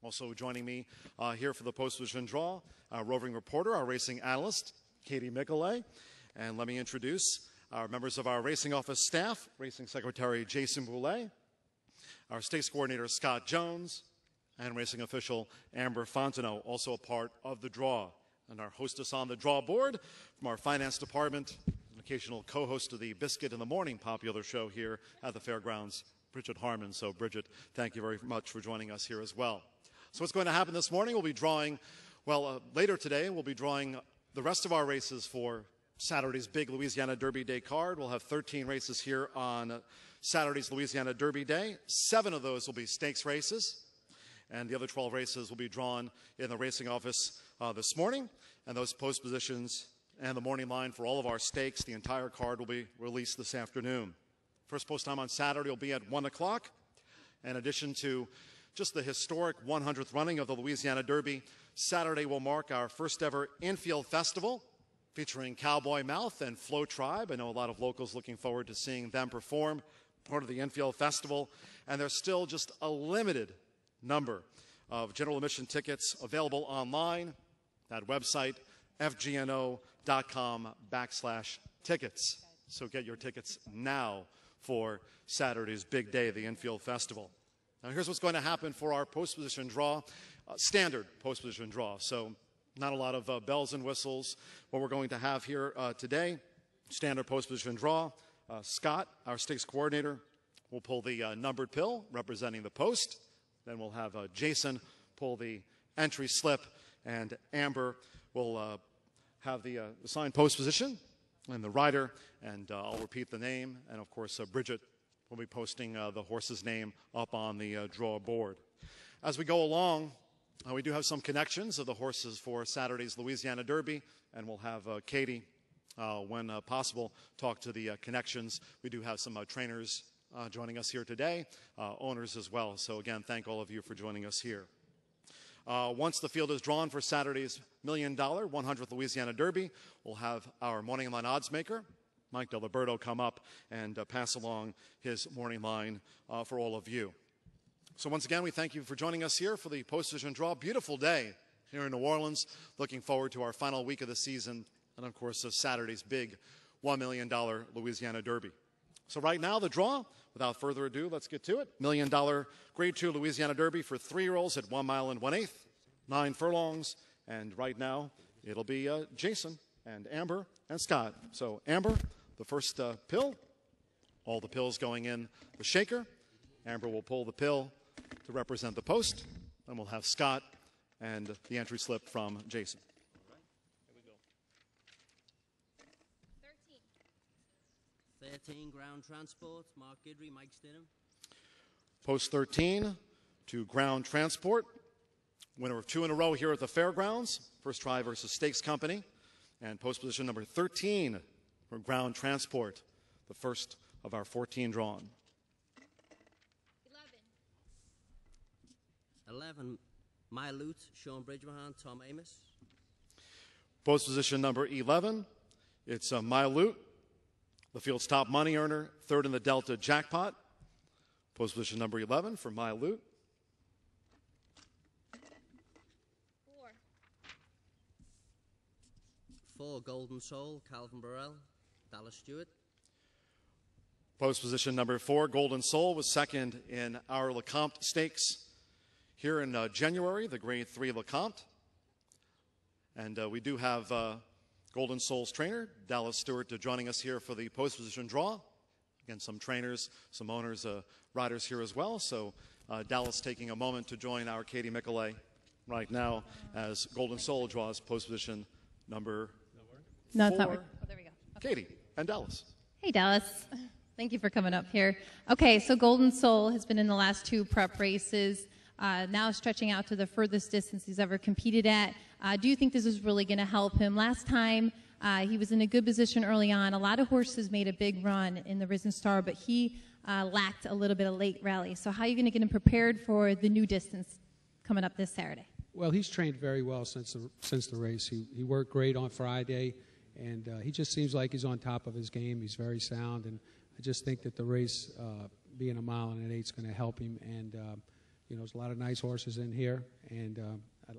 Also joining me here for the post-position draw, our roving reporter, our racing analyst, Katie Michelet. And let me introduce our members of our racing office staff, Racing Secretary Jason Boulay, our stakes coordinator Scott Jones, and racing official Amber Fontenot, also a part of the draw. And our hostess on the draw board from our finance department, an occasional co-host of the Biscuit in the Morning popular show here at the fairgrounds, Bridget Harmon. So Bridget, thank you very much for joining us here as well. So what's going to happen this morning, we'll be drawing, later today, we'll be drawing the rest of our races for Saturday's big Louisiana Derby Day card. We'll have 13 races here on Saturday's Louisiana Derby Day. 7 of those will be stakes races, and the other 12 races will be drawn in the racing office this morning. And those post positions and the morning line for all of our stakes, the entire card will be released this afternoon. First post time on Saturday will be at 1 o'clock. In addition to just the historic 100th running of the Louisiana Derby, Saturday will mark our first ever infield festival featuring Cowboy Mouth and Flow Tribe. I know a lot of locals looking forward to seeing them perform, part of the infield festival. And there's still just a limited number of general admission tickets available online. That website, fgno.com/tickets. So get your tickets now for Saturday's big day, the infield festival. Now here's what's going to happen for our post-position draw, standard post-position draw. So not a lot of bells and whistles. What we're going to have here today, standard post-position draw. Scott, our stakes coordinator, will pull the numbered pill representing the post. Then we'll have Jason pull the entry slip, and Amber will have the assigned post position and the rider, and I'll repeat the name, and of course Bridget will be posting the horse's name up on the draw board. As we go along, we do have some connections of the horses for Saturday's Louisiana Derby, and we'll have Katie, when possible, talk to the connections. We do have some trainers joining us here today, owners as well. So again, thank all of you for joining us here. Once the field is drawn for Saturday's $1 million 100th Louisiana Derby, we'll have our morning line odds maker, Mike DeLiberto, come up and pass along his morning line for all of you. So once again, we thank you for joining us here for the post-position draw. Beautiful day here in New Orleans. Looking forward to our final week of the season and, of course, Saturday's big $1 million Louisiana Derby. So right now, the draw, without further ado, let's get to it. $1 million Grade 2 Louisiana Derby for 3-year-olds at 1 mile and 1/8, 9 furlongs. And right now, it'll be Jason and Amber and Scott. So Amber, the first pill, all the pills going in the shaker. Amber will pull the pill to represent the post. Then we'll have Scott and the entry slip from Jason. All right, here we go. 13, Ground Transport, Mark Guidry, Mike Stinham. Post 13 to Ground Transport. Winner of 2 in a row here at the fairgrounds. First try versus Stakes Company. And post position number 13 for Ground Transport, the first of our 14 drawn. 11, My Loot, Sean Bridgemahan, Tom Amos. Post position number 11, it's My Loot, the field's top money earner, third in the Delta jackpot. Post position number 11 for My Loot. 4, Golden Soul, Calvin Burrell, Dallas Stewart. Post position number 4, Golden Soul, was second in our Lecomte Stakes here in January, the Grade 3 Lecomte. And we do have Golden Soul's trainer, Dallas Stewart, joining us here for the post position draw. Again, some trainers, some owners, riders here as well. So Dallas taking a moment to join our Katie Michelet right now as Golden Soul draws post position number 4. No, it's not working. Oh, there we go. Okay. Katie and Dallas. Hey, Dallas. Thank you for coming up here. Okay, so Golden Soul has been in the last 2 prep races, now stretching out to the furthest distance he's ever competed at. Do you think this is really going to help him? Last time, he was in a good position early on. A lot of horses made a big run in the Risen Star, but he lacked a little bit of late rally. So how are you going to get him prepared for the new distance coming up this Saturday? Well, he's trained very well since the race. He worked great on Friday, and he just seems like he's on top of his game. He's very sound, and I just think that the race, being a 1.8 miles, is going to help him. And there's a lot of nice horses in here, and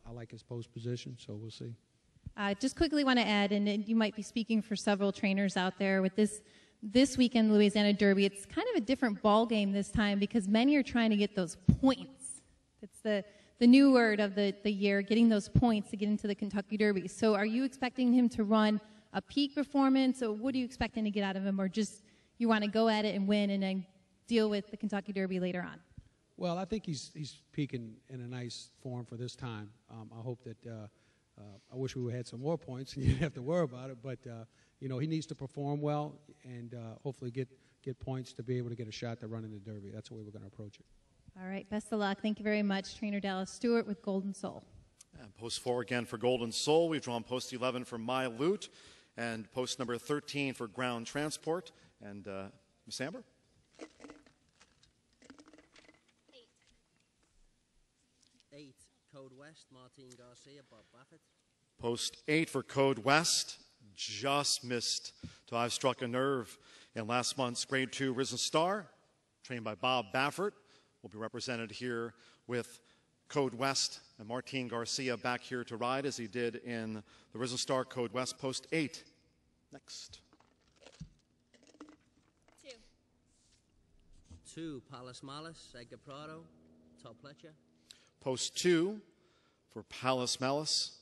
I like his post position, so we'll see. Just quickly want to add, and you might be speaking for several trainers out there with this weekend Louisiana Derby. It's kind of a different ball game this time because many are trying to get those points. It's the new word of the year, getting those points to get into the Kentucky Derby. So are you expecting him to run a peak performance, or what are you expecting to get out of him, or just you want to go at it and win and then deal with the Kentucky Derby later on? Well, I think he's peaking in a nice form for this time. I hope that I wish we had some more points and you didn't have to worry about it, but he needs to perform well and hopefully get points to be able to get a shot to run in the Derby. That's the way we're going to approach it. All right, best of luck. Thank you very much, Trainer Dallas Stewart with Golden Soul. And post 4 again for Golden Soul. We've drawn post 11 for My Loot and post number 13 for Ground Transport. And Ms. Amber? 8, Code West, Martin Garcia, Bob Baffert. Post 8 for Code West. Just missed till I've struck a nerve in last month's Grade 2 Risen Star, trained by Bob Baffert. Will be represented here with Code West and Martin Garcia back here to ride as he did in the Risen Star. Code West, post 8. Next. 2, Palace Malice, Edgar Prado, Todd Pletcher. Post 2 for Palace Malice.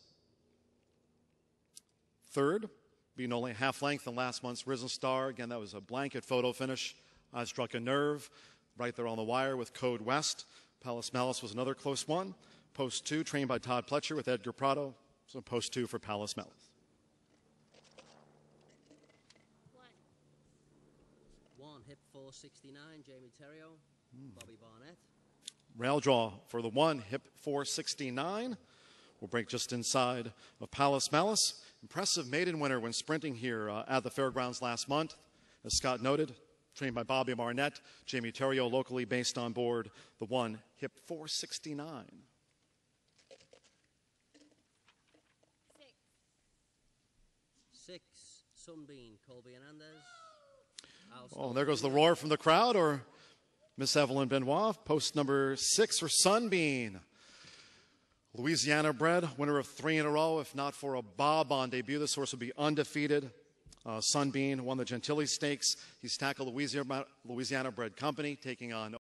Third, being only half length in last month's Risen Star. Again, that was a blanket photo finish. I struck a nerve right there on the wire with Code West. Palace Malice was another close one. Post 2, trained by Todd Pletcher with Edgar Prado. So post 2 for Palace Malice. 1, Hip 469, Jamie Terrio, Bobby Barnett. Rail draw for the 1, Hip 469. We'll break just inside of Palace Malice. Impressive maiden winner when sprinting here at the fairgrounds last month. As Scott noted, trained by Bobby Barnett, Jamie Terrio locally based on board the 1, Hip 469. 6, Sunbean, Colby Hernandez. Oh, there goes the roar from the crowd, or Miss Evelyn Benoit, post number 6 for Sunbean. Louisiana bred, winner of 3 in a row. If not for a Bob on debut, this horse would be undefeated. Sunbean won the Gentilly Stakes. He's tackled Louisiana bred company, taking on